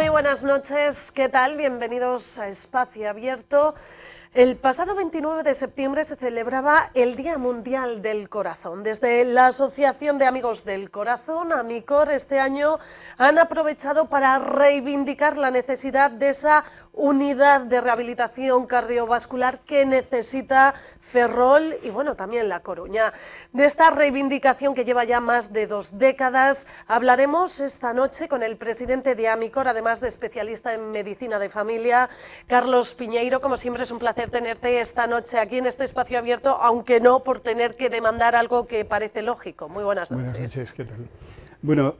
Muy buenas noches, ¿qué tal? Bienvenidos a Espacio Abierto. El pasado 29 de septiembre se celebraba el Día Mundial del Corazón. Desde la Asociación de Amigos del Corazón, AMICOR, este año han aprovechado para reivindicar la necesidad de esa unidad de rehabilitación cardiovascular que necesita Ferrol y, bueno, también La Coruña. De esta reivindicación que lleva ya más de 2 décadas, hablaremos esta noche con el presidente de AMICOR, además de especialista en medicina de familia, Carlos Piñeiro. Como siempre, es un placer tenerte esta noche aquí en este espacio abierto, aunque no por tener que demandar algo que parece lógico. Muy buenas noches. Buenas noches, ¿qué tal? Bueno,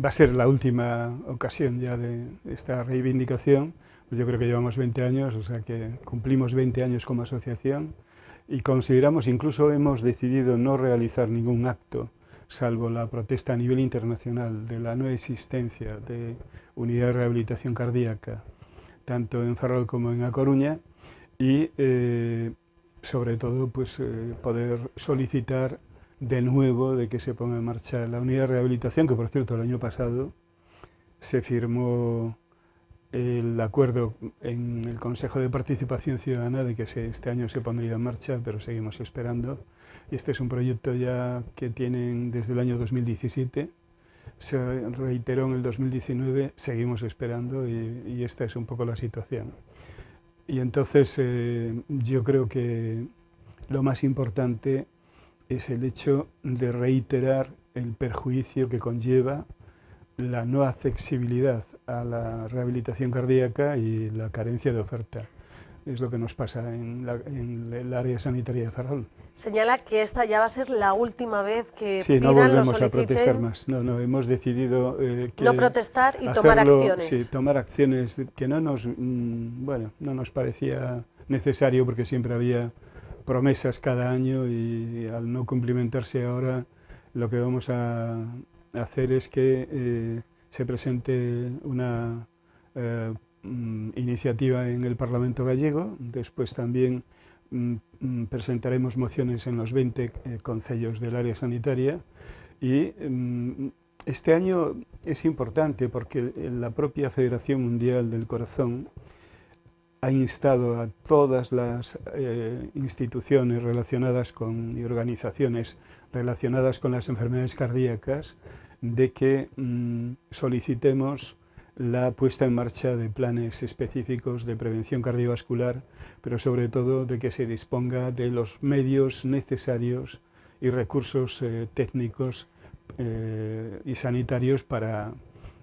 va a ser la última ocasión ya de esta reivindicación. Pues yo creo que llevamos 20 años, o sea que cumplimos 20 años como asociación y consideramos, incluso hemos decidido no realizar ningún acto, salvo la protesta a nivel internacional de la no existencia de unidad de rehabilitación cardíaca, tanto en Ferrol como en A Coruña, y sobre todo pues, poder solicitar de nuevo de que se ponga en marcha la unidad de rehabilitación, que por cierto el año pasado se firmó el acuerdo en el Consejo de Participación Ciudadana de que este año se pondría en marcha, pero seguimos esperando. Y este es un proyecto ya que tienen desde el año 2017, se reiteró en el 2019, seguimos esperando y esta es un poco la situación. Y entonces yo creo que lo más importante es el hecho de reiterar el perjuicio que conlleva la no accesibilidad a la rehabilitación cardíaca y la carencia de oferta. Es lo que nos pasa en el área sanitaria de Ferrol. Señala que esta ya va a ser la última vez que sí, no pidan, volvemos a protestar más. No, hemos decidido que no protestar y tomar acciones. Sí, tomar acciones que no nos parecía necesario, porque siempre había promesas cada año y al no cumplimentarse ahora, lo que vamos a hacer es que se presente una iniciativa en el Parlamento gallego. Después también presentaremos mociones en los 20 concellos del área sanitaria y este año es importante porque la propia Federación Mundial del Corazón ha instado a todas las instituciones relacionadas y organizaciones relacionadas con las enfermedades cardíacas de que solicitemos la puesta en marcha de planes específicos de prevención cardiovascular, pero sobre todo de que se disponga de los medios necesarios y recursos técnicos y sanitarios para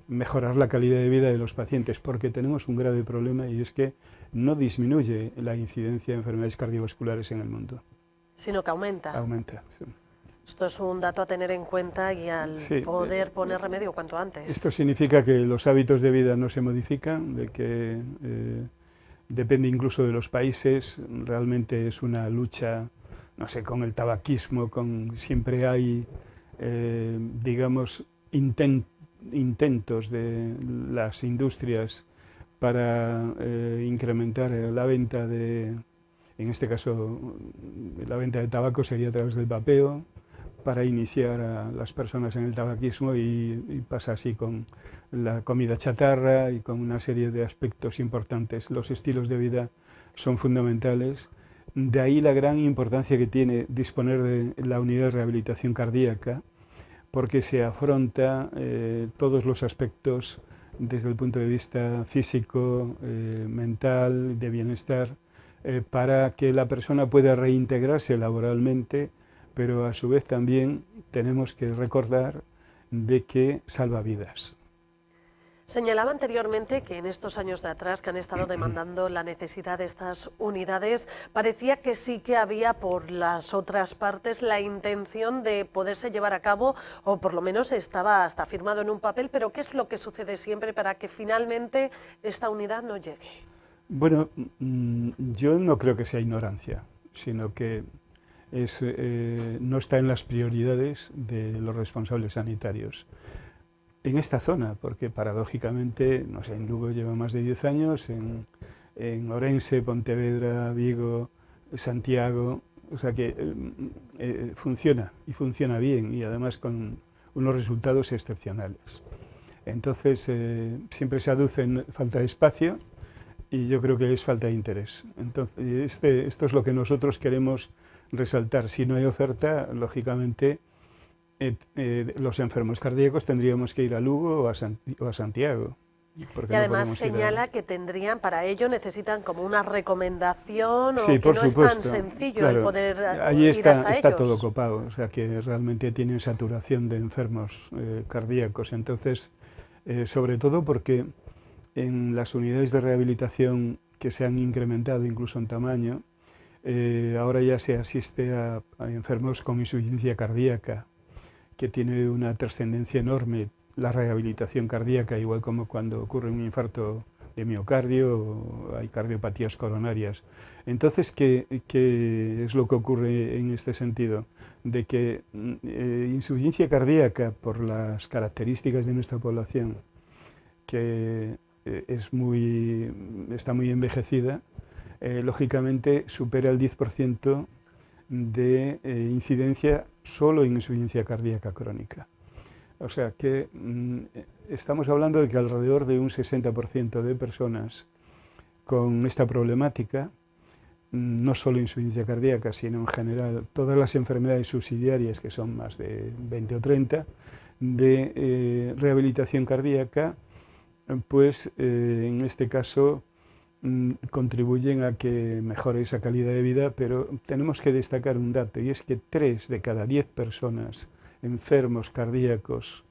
mejorar la calidad de vida de los pacientes, porque tenemos un grave problema y es que no disminuye la incidencia de enfermedades cardiovasculares en el mundo. Sino que aumenta. Aumenta, sí. Esto es un dato a tener en cuenta y al poder poner remedio cuanto antes. Esto significa que los hábitos de vida no se modifican, de que depende incluso de los países. Realmente es una lucha, no sé, con el tabaquismo, siempre hay, digamos, intentos de las industrias para incrementar la venta en este caso, la venta de tabaco sería a través del vapeo, para iniciar a las personas en el tabaquismo y pasa así con la comida chatarra y con una serie de aspectos importantes. Los estilos de vida son fundamentales. De ahí la gran importancia que tiene disponer de la unidad de rehabilitación cardíaca, porque se afronta todos los aspectos desde el punto de vista físico, mental, de bienestar, para que la persona pueda reintegrarse laboralmente, pero a su vez también tenemos que recordar de que salva vidas. Señalaba anteriormente que en estos años de atrás que han estado demandando la necesidad de estas unidades, parecía que sí que había por las otras partes la intención de poderse llevar a cabo, o por lo menos estaba hasta firmado en un papel, pero ¿qué es lo que sucede siempre para que finalmente esta unidad no llegue? Bueno, yo no creo que sea ignorancia, sino que no está en las prioridades de los responsables sanitarios en esta zona, porque paradójicamente, no sé, en Lugo lleva más de 10 años, en Orense, Pontevedra, Vigo, Santiago, o sea que funciona y funciona bien y además con unos resultados excepcionales. Entonces, siempre se aduce falta de espacio y yo creo que es falta de interés. Entonces, esto es lo que nosotros queremos resaltar. Si no hay oferta, lógicamente, los enfermos cardíacos tendríamos que ir a Lugo o a Santiago. Y además señala que tendrían, para ello necesitan como una recomendación, sí, o que no supuesto, es tan sencillo, claro, el poder allí ir está, hasta está ellos. todo copado, o sea que realmente tienen saturación de enfermos cardíacos. Entonces, sobre todo porque en las unidades de rehabilitación que se han incrementado incluso en tamaño, ahora ya se asiste a enfermos con insuficiencia cardíaca, que tiene una trascendencia enorme la rehabilitación cardíaca, igual como cuando ocurre un infarto de miocardio o hay cardiopatías coronarias. Entonces, ¿qué es lo que ocurre en este sentido? De que insuficiencia cardíaca, por las características de nuestra población, que está muy envejecida, lógicamente supera el 10% de incidencia solo en insuficiencia cardíaca crónica. O sea que estamos hablando de que alrededor de un 60% de personas con esta problemática, no solo insuficiencia cardíaca, sino en general todas las enfermedades subsidiarias, que son más de 20 o 30, de rehabilitación cardíaca, pues en este caso contribuyen a que mejore esa calidad de vida, pero tenemos que destacar un dato, y es que 3 de cada 10 personas enfermos cardíacos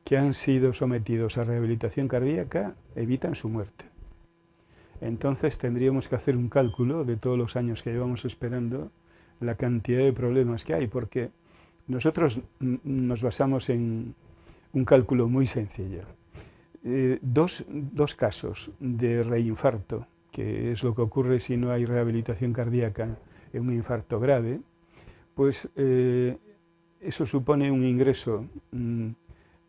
que han sido sometidos a rehabilitación cardíaca evitan su muerte. Entonces tendríamos que hacer un cálculo de todos los años que llevamos esperando la cantidad de problemas que hay, porque nosotros nos basamos en un cálculo muy sencillo. Dos casos de reinfarto, que es lo que ocurre si no hay rehabilitación cardíaca en un infarto grave, pues eso supone un ingreso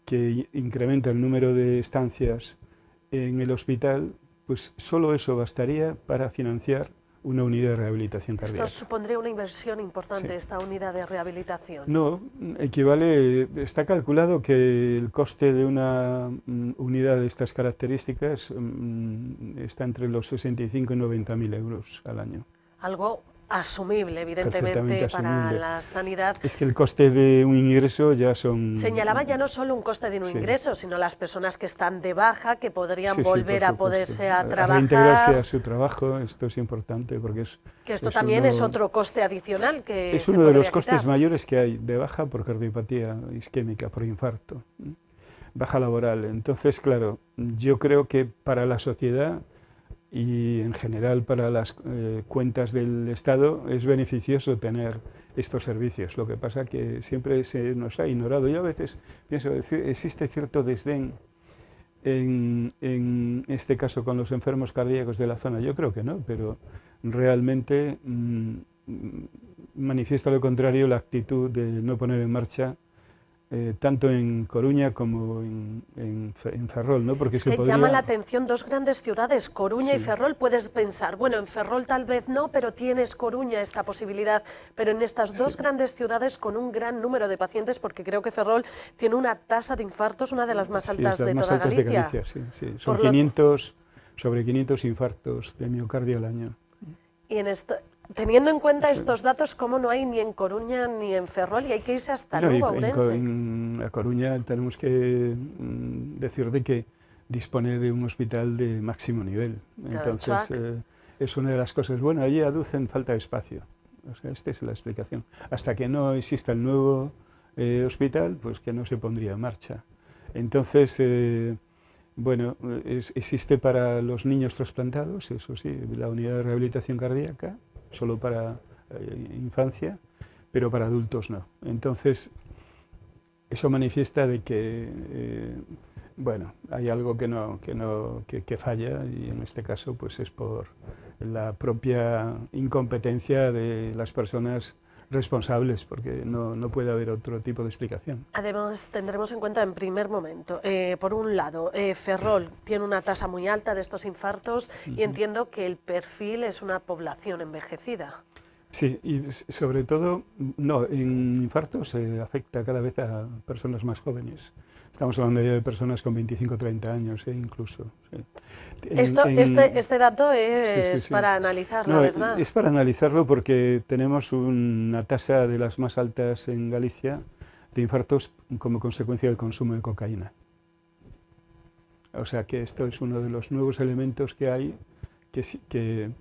que incrementa el número de estancias en el hospital, pues solo eso bastaría para financiar una unidad de rehabilitación cardíaca. ¿Esto supondría una inversión importante, sí, esta unidad de rehabilitación? No, está calculado que el coste de una unidad de estas características está entre los 65 y 90.000 euros al año. Algo asumible, evidentemente, para la sanidad. Es que el coste de un ingreso ya son... Señalaba ya no solo un coste de un ingreso, sino las personas que están de baja, que podrían volver a poderse a trabajar. A reintegrarse a su trabajo, esto es importante porque es... Que esto también es otro coste adicional que es uno de los costes mayores que hay, de baja por cardiopatía isquémica, por infarto, baja laboral. Entonces, claro, yo creo que para la sociedad y en general para las cuentas del Estado es beneficioso tener estos servicios. Lo que pasa que siempre se nos ha ignorado. Yo a veces pienso, existe cierto desdén en este caso con los enfermos cardíacos de la zona. Yo creo que no, pero realmente manifiesta lo contrario la actitud de no poner en marcha tanto en Coruña como en Ferrol, ¿no? Porque es que llama la atención dos grandes ciudades, Coruña y Ferrol. Puedes pensar, bueno, en Ferrol tal vez no, pero tienes Coruña esta posibilidad, pero en estas dos grandes ciudades con un gran número de pacientes, porque creo que Ferrol tiene una tasa de infartos, una de las más altas de toda Galicia. Son sobre 500 infartos de miocardio al año. Y en esto, teniendo en cuenta estos datos, ¿cómo no hay ni en Coruña ni en Ferrol? Y hay que irse hasta Lugo, Ourense. En Coruña tenemos que decir de que dispone de un hospital de máximo nivel. Entonces, es una de las cosas. Bueno, allí aducen falta de espacio. O sea, esta es la explicación. Hasta que no exista el nuevo hospital, pues que no se pondría en marcha. Entonces, bueno, existe para los niños trasplantados, eso sí, la unidad de rehabilitación cardíaca, solo para infancia, pero para adultos no. Entonces, eso manifiesta de que, bueno, hay algo que falla, y en este caso pues es por la propia incompetencia de las personas responsables, porque no puede haber otro tipo de explicación. Además, tendremos en cuenta en primer momento, por un lado, Ferrol tiene una tasa muy alta de estos infartos y entiendo que el perfil es una población envejecida. Sí, y sobre todo, no, en infartos afecta cada vez a personas más jóvenes. Estamos hablando ya de personas con 25 o 30 años, incluso. Sí. Este dato Sí, sí, es sí. para analizar, la No, verdad. es para analizarlo porque tenemos una tasa de las más altas en Galicia de infartos como consecuencia del consumo de cocaína. O sea que esto es uno de los nuevos elementos que hay que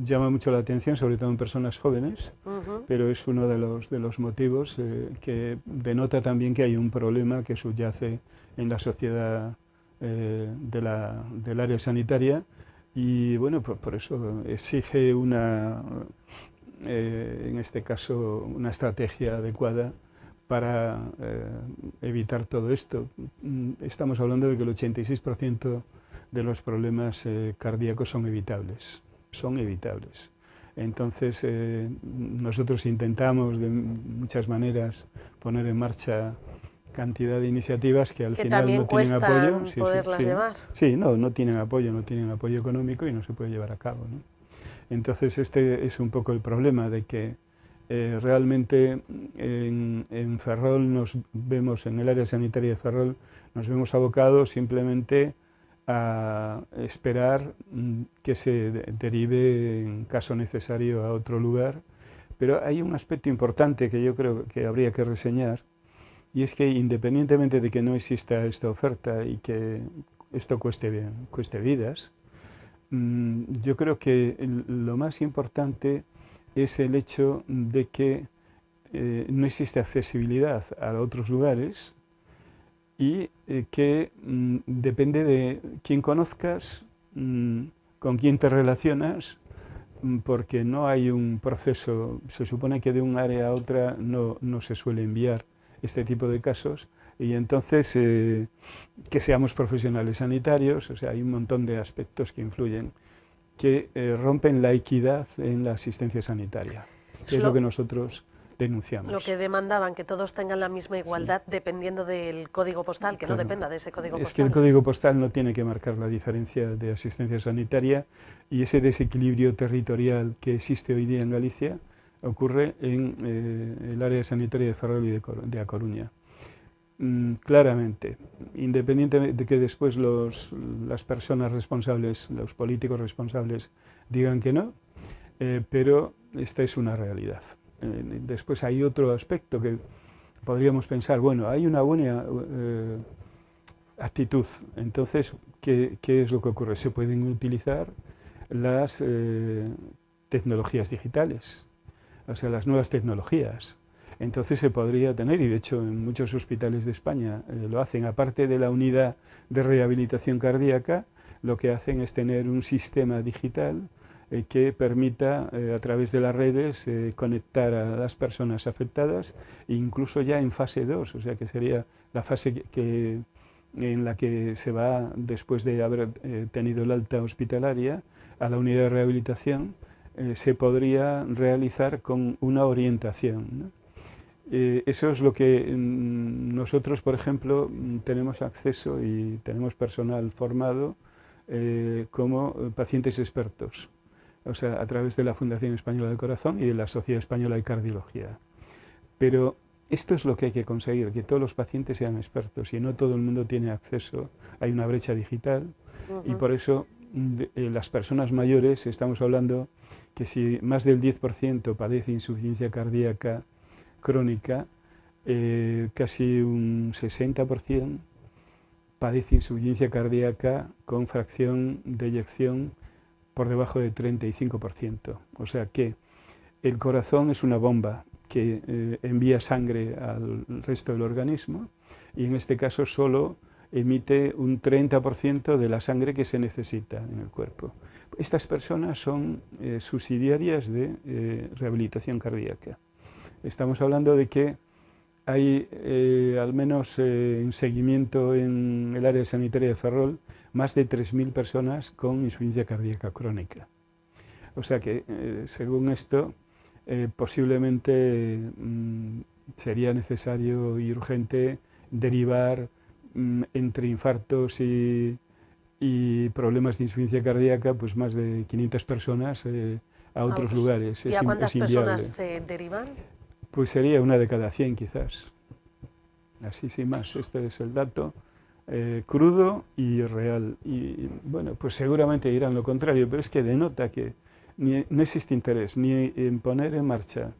llama mucho la atención, sobre todo en personas jóvenes, Ujú. pero es uno de los motivos que denota también que hay un problema que subyace en la sociedad del área sanitaria y bueno, por eso exige en este caso, una estrategia adecuada para evitar todo esto. Estamos hablando de que el 86% de los problemas cardíacos son evitables. Son evitables. Entonces, nosotros intentamos de muchas maneras poner en marcha cantidad de iniciativas que al Que final también no tienen apoyo. cuestan Sí, sí, poderlas sí. llevar. Sí, no tienen apoyo, no tienen apoyo económico y no se puede llevar a cabo, ¿no? Entonces, este es un poco el problema de que realmente en Ferrol nos vemos, en el área sanitaria de Ferrol, nos vemos abocados simplemente a esperar que se derive, en caso necesario, a otro lugar. Pero hay un aspecto importante que yo creo que habría que reseñar, y es que independientemente de que no exista esta oferta y que esto cueste vidas, yo creo que lo más importante es el hecho de que no existe accesibilidad a otros lugares y que depende de quién conozcas, con quién te relacionas, porque no hay un proceso, se supone que de un área a otra no se suele enviar este tipo de casos, y entonces que seamos profesionales sanitarios, o sea, hay un montón de aspectos que influyen, que rompen la equidad en la asistencia sanitaria, que Es es lo que nosotros lo que denunciamos. demandaban, que todos tengan la misma Sí, igualdad dependiendo del código postal, que no claro. dependa de ese código Es que el postal. código postal no tiene que marcar la diferencia de asistencia sanitaria y ese desequilibrio territorial que existe hoy día en Galicia ocurre en el área sanitaria de Ferrol y de A Coruña. Claramente, independientemente de que después las personas responsables, los políticos responsables digan que no, pero esta es una realidad. Después hay otro aspecto que podríamos pensar, bueno, hay una buena actitud, entonces, ¿qué es lo que ocurre? Se pueden utilizar las tecnologías digitales, o sea, las nuevas tecnologías. Entonces se podría tener, y de hecho en muchos hospitales de España lo hacen, aparte de la unidad de rehabilitación cardíaca, lo que hacen es tener un sistema digital que permita a través de las redes conectar a las personas afectadas, incluso ya en fase 2, o sea que sería la fase en la que se va, después de haber tenido el alta hospitalaria, a la unidad de rehabilitación, se podría realizar con una orientación, ¿no? Eso es lo que nosotros, por ejemplo, tenemos acceso y tenemos personal formado como pacientes expertos, o sea, a través de la Fundación Española del Corazón y de la Sociedad Española de Cardiología. Pero esto es lo que hay que conseguir, que todos los pacientes sean expertos y no todo el mundo tiene acceso. Hay una brecha digital y por eso las personas mayores, estamos hablando que si más del 10% padece insuficiencia cardíaca crónica, casi un 60% padece insuficiencia cardíaca con fracción de eyección por debajo de 35%. O sea que el corazón es una bomba que envía sangre al resto del organismo y en este caso solo emite un 30% de la sangre que se necesita en el cuerpo. Estas personas son subsidiarias de rehabilitación cardíaca. Estamos hablando de que hay, al menos en seguimiento en el área sanitaria de Ferrol, más de 3.000 personas con insuficiencia cardíaca crónica. O sea que, según esto, posiblemente sería necesario y urgente derivar entre infartos y problemas de insuficiencia cardíaca, pues más de 500 personas a otros lugares. ¿Y a cuántas es inviable. personas se derivan? Pues sería una de cada 100 quizás. Así sin más, este es el dato crudo y real. Y bueno, pues seguramente dirán lo contrario, pero es que denota que no existe interés ni en poner en marcha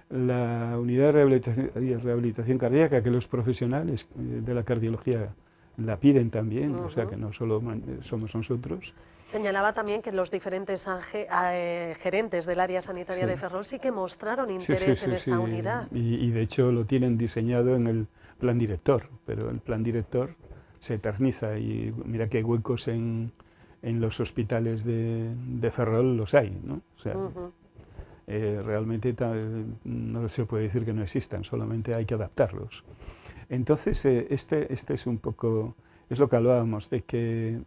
la unidad de rehabilitación cardíaca, que los profesionales de la cardiología la piden también, o sea que no solo somos nosotros. Señalaba también que los diferentes gerentes del área sanitaria de Ferrol sí que mostraron interés en esta unidad. Y de hecho lo tienen diseñado en el plan director, pero el plan director se eterniza y mira que huecos en los hospitales de Ferrol los hay, ¿no? O sea, realmente no se puede decir que no existan, solamente hay que adaptarlos. Entonces, este es un poco, es lo que hablábamos, de que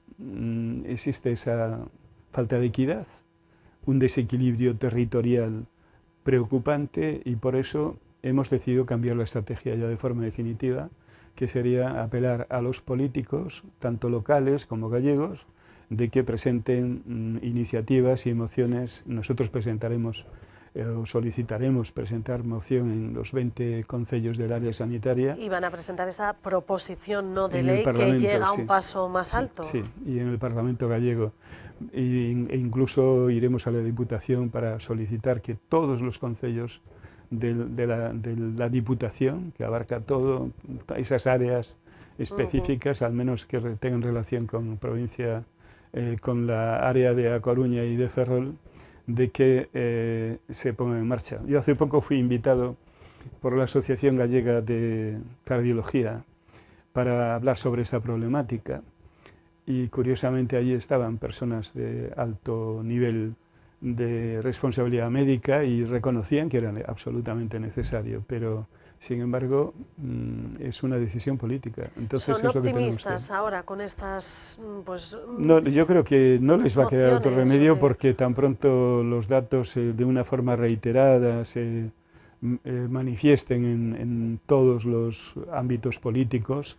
existe esa falta de equidad, un desequilibrio territorial preocupante y por eso hemos decidido cambiar la estrategia ya de forma definitiva, que sería apelar a los políticos, tanto locales como gallegos, de que presenten iniciativas y mociones. Nosotros presentaremos o solicitaremos presentar moción en los 20 concellos del área sanitaria. Y van a presentar esa proposición no de ley que llega a un paso más alto. Sí, y en el Parlamento gallego. E incluso iremos a la Diputación para solicitar que todos los concellos de la Diputación, que abarca todo, esas áreas específicas, al menos que tengan relación con provincia, con la área de A Coruña y de Ferrol, de que se pongan en marcha. Yo hace poco fui invitado por la Asociación Gallega de Cardiología para hablar sobre esta problemática y curiosamente allí estaban personas de alto nivel de responsabilidad médica y reconocían que era absolutamente necesario, pero sin embargo es una decisión política. Entonces, ¿Son es lo que optimistas ahora con estas No, yo creo que no les va a quedar otro remedio porque tan pronto los datos de una forma reiterada se manifiesten en todos los ámbitos políticos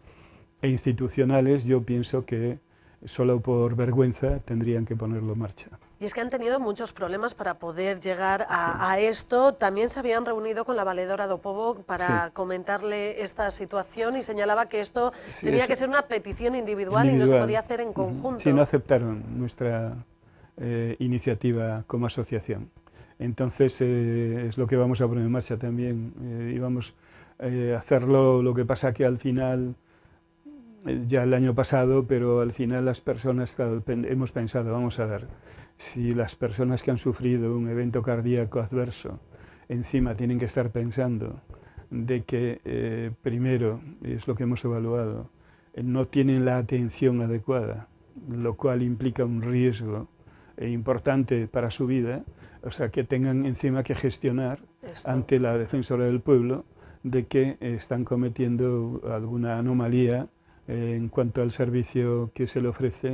e institucionales, yo pienso que solo por vergüenza tendrían que ponerlo en marcha. Y es que han tenido muchos problemas para poder llegar a esto. También se habían reunido con la valedora do Pobo para comentarle esta situación y señalaba que esto tenía que ser una petición individual y no se podía hacer en conjunto. Sí, no aceptaron nuestra iniciativa como asociación. Entonces es lo que vamos a poner en marcha también. Íbamos a hacerlo, lo que pasa que al final, ya el año pasado, pero al final las personas, claro, hemos pensado, vamos a ver, si las personas que han sufrido un evento cardíaco adverso encima tienen que estar pensando de que primero, es lo que hemos evaluado, no tienen la atención adecuada, lo cual implica un riesgo importante para su vida, o sea, que tengan encima que gestionar ante la Defensora del Pueblo de que están cometiendo alguna anomalía en cuanto al servicio que se le ofrece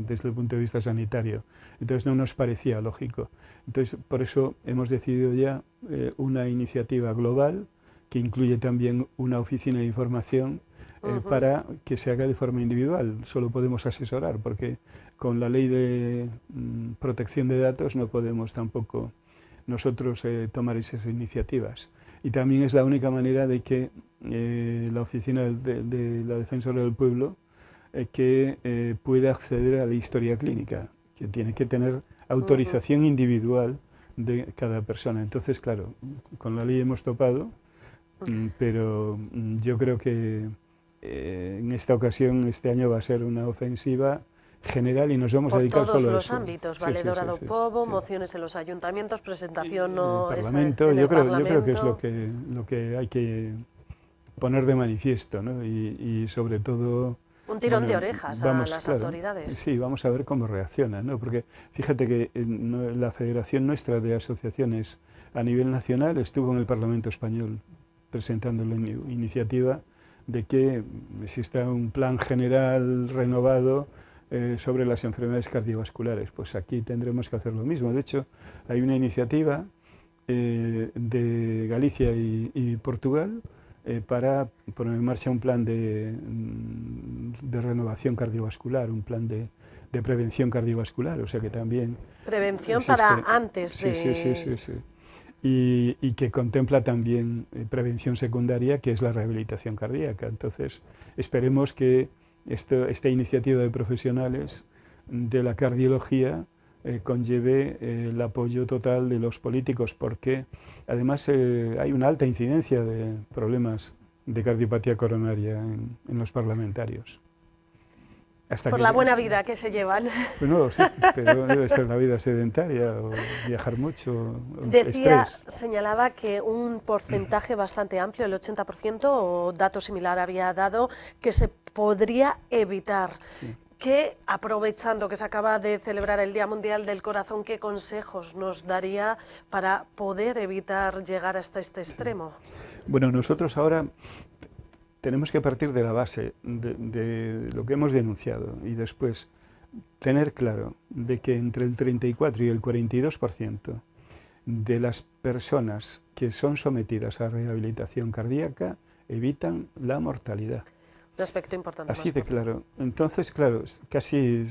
desde el punto de vista sanitario. Entonces no nos parecía lógico. Entonces por eso hemos decidido ya una iniciativa global que incluye también una oficina de información para que se haga de forma individual. Solo podemos asesorar porque con la ley de protección de datos no podemos tampoco nosotros tomar esas iniciativas. Y también es la única manera de que la oficina de la Defensora del Pueblo que pueda acceder a la historia clínica, que tiene que tener autorización individual de cada persona. Entonces, claro, con la ley hemos topado, pero yo creo que en esta ocasión, este año va a ser una ofensiva general y nos vamos a dedicar solo a eso. Por todos los ámbitos, valedora do Pobo, mociones en los ayuntamientos, presentación no en el Parlamento, yo creo que es lo que hay que poner de manifiesto, ¿no? Y sobre todo un tirón de orejas a las autoridades. Sí, vamos a ver cómo reaccionan, ¿no? Porque fíjate que la Federación nuestra de Asociaciones a nivel nacional estuvo en el Parlamento español presentando la iniciativa de que exista un plan general renovado sobre las enfermedades cardiovasculares. Pues aquí tendremos que hacer lo mismo. De hecho, hay una iniciativa de Galicia y Portugal para poner en marcha un plan de renovación cardiovascular, un plan de de prevención cardiovascular, o sea que también... Prevención para antes sí, de... Sí. Y que contempla también prevención secundaria, que es la rehabilitación cardíaca. Entonces, esperemos que esta iniciativa de profesionales de la cardiología conlleve el apoyo total de los políticos, porque además hay una alta incidencia de problemas de cardiopatía coronaria en los parlamentarios. Por la buena vida que se llevan. Pues no lo sé, pero debe ser la vida sedentaria o viajar mucho, o Decía, estrés. señalaba que un porcentaje bastante amplio, el 80% o dato similar había dado, que se podría evitar. Sí. Que, aprovechando que se acaba de celebrar el Día Mundial del Corazón, ¿qué consejos nos daría para poder evitar llegar hasta este extremo? Bueno, nosotros ahora tenemos que partir de la base de lo que hemos denunciado y después tener claro de que entre el 34 y el 42% de las personas que son sometidas a rehabilitación cardíaca evitan la mortalidad. Un aspecto importante. Así de claro. Entonces, claro, casi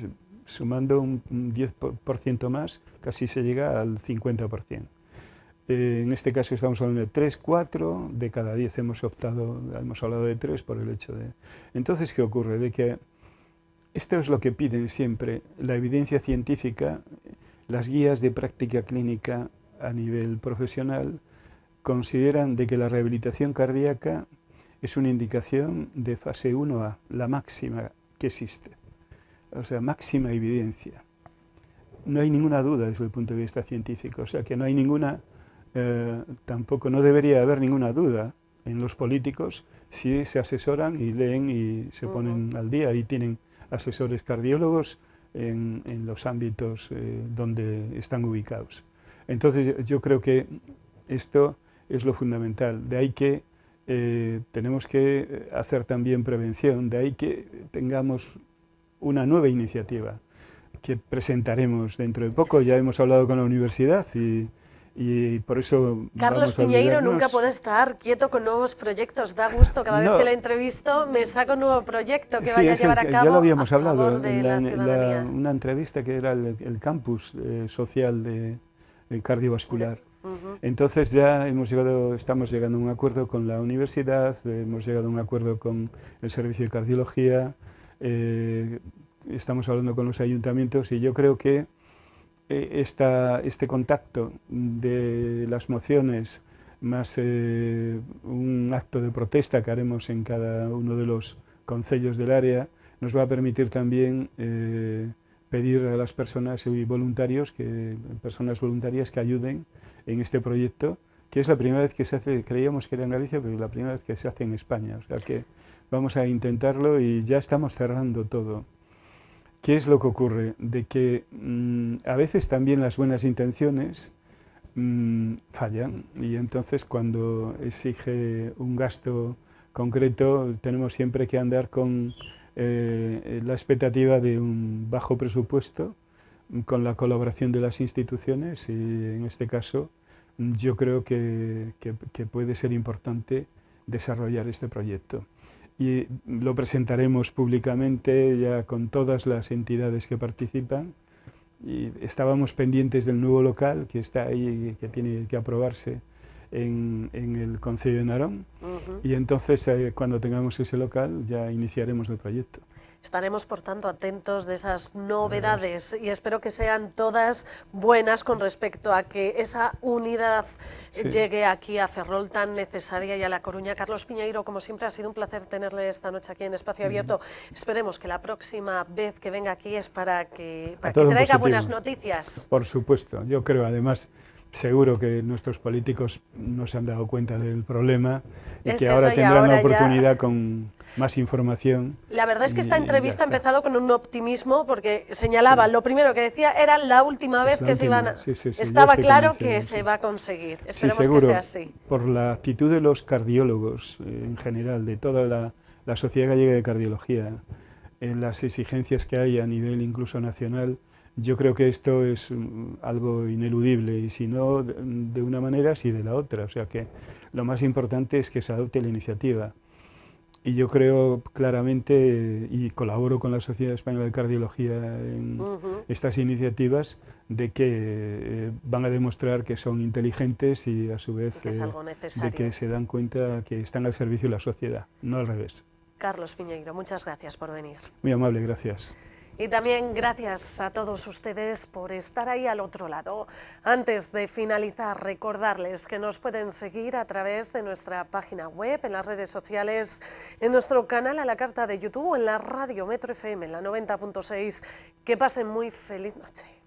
sumando un 10% más, casi se llega al 50%. En este caso estamos hablando de 3, 4, de cada 10 hemos hablado de 3 por el hecho de... Entonces, ¿qué ocurre? De que esto es lo que piden siempre la evidencia científica, las guías de práctica clínica a nivel profesional, consideran de que la rehabilitación cardíaca es una indicación de fase 1A, la máxima que existe, o sea, máxima evidencia. No hay ninguna duda desde el punto de vista científico, o sea, que no hay ninguna... tampoco no debería haber ninguna duda en los políticos si se asesoran y leen y se ponen al día y tienen asesores cardiólogos en los ámbitos donde están ubicados. Entonces yo creo que esto es lo fundamental, de ahí que tenemos que hacer también prevención, de ahí que tengamos una nueva iniciativa que presentaremos dentro de poco. Ya hemos hablado con la universidad y por eso Carlos Piñeiro nunca puede estar quieto con nuevos proyectos. Da gusto, cada vez que le entrevisto me saca un nuevo proyecto que vaya a llevar a cabo. Ya lo habíamos hablado en una entrevista que era el campus social de cardiovascular. Entonces ya estamos llegando a un acuerdo con la universidad, hemos llegado a un acuerdo con el servicio de cardiología, estamos hablando con los ayuntamientos y yo creo que este contacto de las mociones más un acto de protesta que haremos en cada uno de los concellos del área nos va a permitir también pedir a las personas y personas voluntarias que ayuden en este proyecto, que es la primera vez que se hace, creíamos que era en Galicia, pero es la primera vez que se hace en España, o sea que vamos a intentarlo y ya estamos cerrando todo. ¿Qué es lo que ocurre? De que a veces también las buenas intenciones fallan y entonces cuando exige un gasto concreto tenemos siempre que andar con la expectativa de un bajo presupuesto con la colaboración de las instituciones y en este caso yo creo que puede ser importante desarrollar este proyecto. Y lo presentaremos públicamente ya con todas las entidades que participan. Y estábamos pendientes del nuevo local que está ahí, que tiene que aprobarse en el Concello de Narón. Y entonces, cuando tengamos ese local, ya iniciaremos el proyecto. Estaremos, por tanto, atentos de esas novedades y espero que sean todas buenas con respecto a que esa unidad llegue aquí a Ferrol, tan necesaria, y a La Coruña. Carlos Piñeiro, como siempre, ha sido un placer tenerle esta noche aquí en Espacio Abierto. Esperemos que la próxima vez que venga aquí es para que traiga buenas noticias. Por supuesto, yo creo, además, seguro que nuestros políticos no se han dado cuenta del problema y que ahora tendrán la oportunidad con más información. La verdad es que esta entrevista ha empezado con un optimismo porque señalaba, lo primero que decía era la última vez que se iban a... Estaba claro que se va a conseguir. Esperemos que sea así. Por la actitud de los cardiólogos en general, de toda la Sociedad Gallega de Cardiología, en las exigencias que hay a nivel incluso nacional, yo creo que esto es algo ineludible y si no de una manera, sí de la otra. O sea que lo más importante es que se adopte la iniciativa. Y yo creo claramente, y colaboro con la Sociedad Española de Cardiología en estas iniciativas, de que van a demostrar que son inteligentes y a su vez que es algo de necesario. que se dan cuenta que están al servicio de la sociedad, no al revés. Carlos Piñeiro, muchas gracias por venir. Muy amable, gracias. Y también gracias a todos ustedes por estar ahí al otro lado. Antes de finalizar, recordarles que nos pueden seguir a través de nuestra página web, en las redes sociales, en nuestro canal a la carta de YouTube o en la radio Metro FM, en la 90.6. Que pasen muy feliz noche.